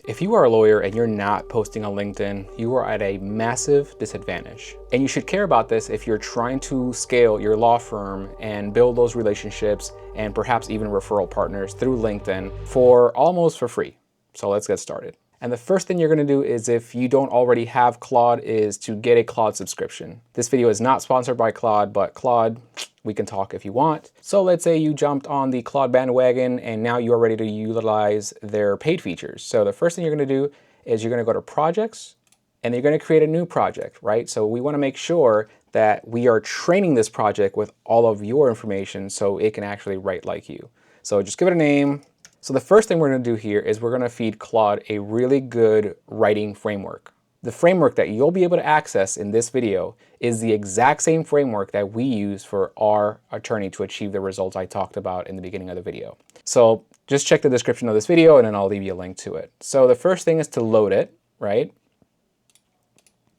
If you are a lawyer and you're not posting on LinkedIn, you are at a massive disadvantage. And you should care about this if you're trying to scale your law firm and build those relationships and perhaps even referral partners through LinkedIn for almost for free. So let's get started. And the first thing you're going to do is, if you don't already have Claude, is to get a Claude subscription. This video is not sponsored by Claude, but Claude, we can talk if you want. So let's say you jumped on the Claude bandwagon and now you're ready to utilize their paid features. So the first thing you're going to do is you're going to go to projects and you're going to create a new project, right? So we want to make sure that we are training this project with all of your information so it can actually write like you. So just give it a name. So the first thing we're going to do here is we're going to feed Claude a really good writing framework. The framework that you'll be able to access in this video is the exact same framework that we use for our attorney to achieve the results I talked about in the beginning of the video. So just check the description of this video and then I'll leave you a link to it. So the first thing is to load it, right?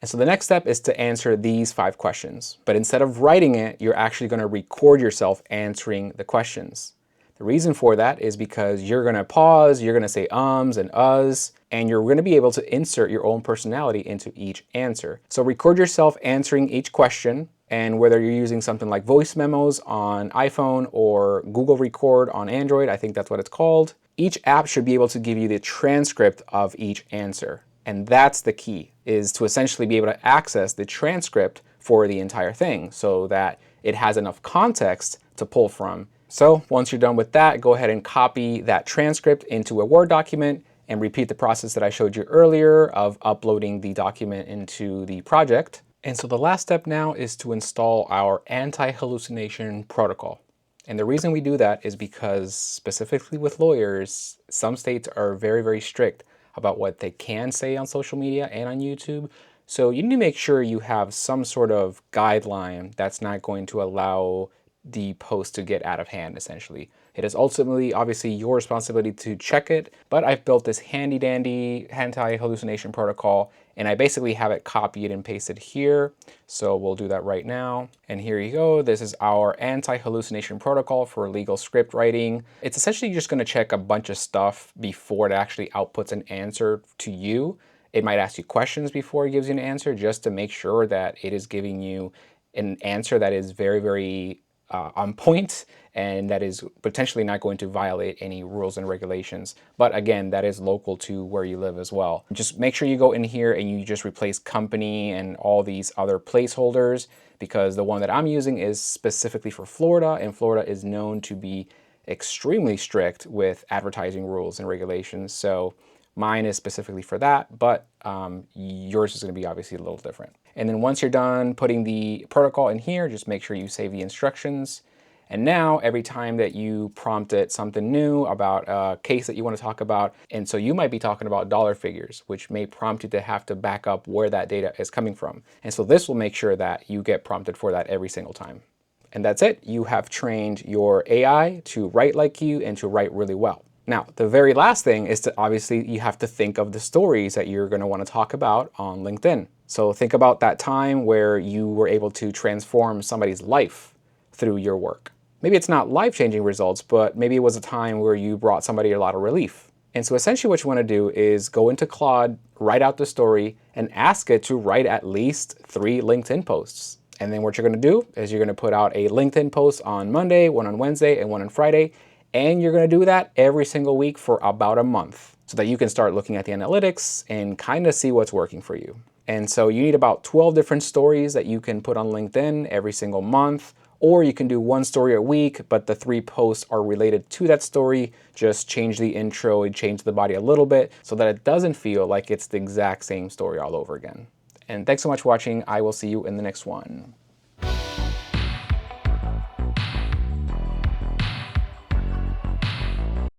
And so the next step is to answer these 5 questions. But instead of writing it, you're actually going to record yourself answering the questions. The reason for that is because you're going to pause, you're going to say ums and uhs, and you're going to be able to insert your own personality into each answer. So record yourself answering each question, and whether you're using something like voice memos on iPhone or Google Record on Android, I think that's what it's called, each app should be able to give you the transcript of each answer. And that's the key, is to essentially be able to access the transcript for the entire thing so that it has enough context to pull from. So once you're done with that, go ahead and copy that transcript into a Word document and repeat the process that I showed you earlier of uploading the document into the project. And so the last step now is to install our anti-hallucination protocol. And the reason we do that is because, specifically with lawyers, some states are very, very strict about what they can say on social media and on YouTube. So you need to make sure you have some sort of guideline that's not going to allow the post to get out of hand, essentially. It is ultimately, obviously, your responsibility to check it, but I've built this handy dandy anti-hallucination protocol, and I basically have it copied and pasted here. So we'll do that right now. And here you go. This is our anti-hallucination protocol for legal script writing. It's essentially just going to check a bunch of stuff before it actually outputs an answer to you. It might ask you questions before it gives you an answer, just to make sure that it is giving you an answer that is very, very on point, and that is potentially not going to violate any rules and regulations. But again, that is local to where you live as well. Just make sure you go in here and you just replace company and all these other placeholders, because the one that I'm using is specifically for Florida, and Florida is known to be extremely strict with advertising rules and regulations. So mine is specifically for that, but yours is going to be obviously a little different. And then once you're done putting the protocol in here, just make sure you save the instructions. And now every time that you prompt it something new about a case that you want to talk about, and so you might be talking about dollar figures, which may prompt you to have to back up where that data is coming from. And so this will make sure that you get prompted for that every single time. And that's it. You have trained your AI to write like you and to write really well. Now, the very last thing is to, obviously, you have to think of the stories that you're going to want to talk about on LinkedIn. So think about that time where you were able to transform somebody's life through your work. Maybe it's not life-changing results, but maybe it was a time where you brought somebody a lot of relief. And so essentially what you want to do is go into Claude, write out the story, and ask it to write at least 3 LinkedIn posts. And then what you're going to do is you're going to put out a LinkedIn post on Monday, one on Wednesday, and one on Friday. And you're going to do that every single week for about a month so that you can start looking at the analytics and kind of see what's working for you. And so you need about 12 different stories that you can put on LinkedIn every single month, or you can do 1 story a week, but the 3 posts are related to that story. Just change the intro and change the body a little bit so that it doesn't feel like it's the exact same story all over again. And thanks so much for watching. I will see you in the next one.